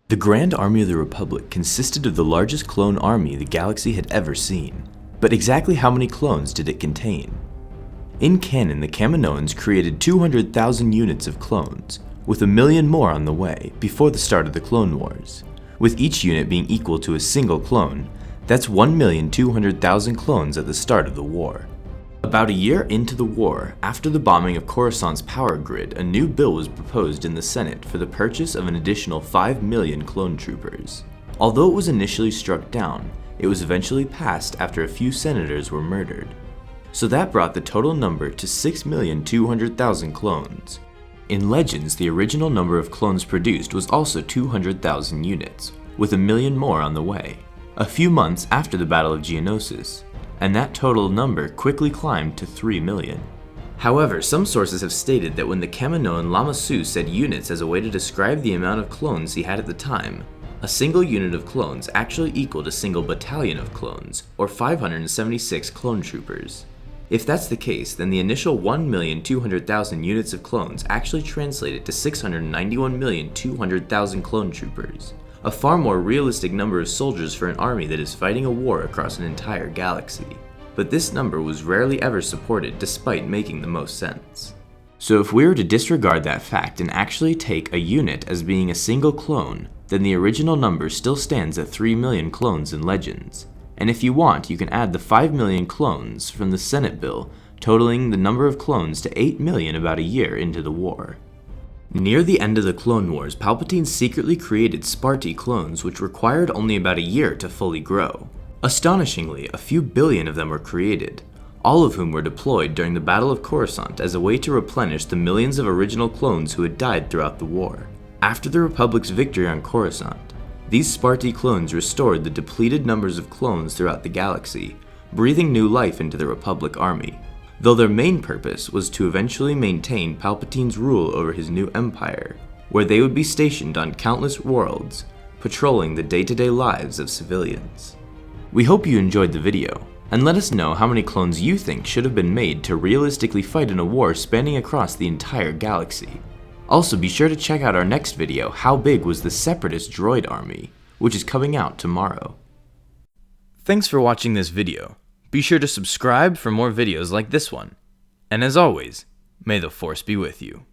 The Grand Army of the Republic consisted of the largest clone army the galaxy had ever seen. But exactly how many clones did it contain? In canon, the Kaminoans created 200,000 units of clones, with 1 million more on the way before the start of the Clone Wars. With each unit being equal to a single clone, that's 1,200,000 clones at the start of the war. About a year into the war, after the bombing of Coruscant's power grid, a new bill was proposed in the Senate for the purchase of an additional 5 million clone troopers. Although it was initially struck down, it was eventually passed after a few senators were murdered. So that brought the total number to 6,200,000 clones. In Legends, the original number of clones produced was also 200,000 units, with 1 million more on the way, a few months after the Battle of Geonosis, and that total number quickly climbed to 3 million. However, some sources have stated that when the Kaminoan Lama Su said units as a way to describe the amount of clones he had at the time, a single unit of clones actually equaled a single battalion of clones, or 576 clone troopers. If that's the case, then the initial 1,200,000 units of clones actually translated to 691,200,000 clone troopers, a far more realistic number of soldiers for an army that is fighting a war across an entire galaxy. But this number was rarely ever supported despite making the most sense. So if we were to disregard that fact and actually take a unit as being a single clone, then the original number still stands at 3 million clones in Legends. And if you want, you can add the 5 million clones from the Senate bill, totaling the number of clones to 8 million about a year into the war. Near the end of the Clone Wars, Palpatine secretly created Sparti clones which required only about a year to fully grow. Astonishingly, a few billion of them were created, all of whom were deployed during the Battle of Coruscant as a way to replenish the millions of original clones who had died throughout the war. After the Republic's victory on Coruscant, these Sparti clones restored the depleted numbers of clones throughout the galaxy, breathing new life into the Republic army, though their main purpose was to eventually maintain Palpatine's rule over his new empire, where they would be stationed on countless worlds, patrolling the day-to-day lives of civilians. We hope you enjoyed the video, and let us know how many clones you think should have been made to realistically fight in a war spanning across the entire galaxy. Also, be sure to check out our next video, How Big Was the Separatist Droid Army?, which is coming out tomorrow. Thanks for watching this video. Be sure to subscribe for more videos like this one. And as always, may the Force be with you.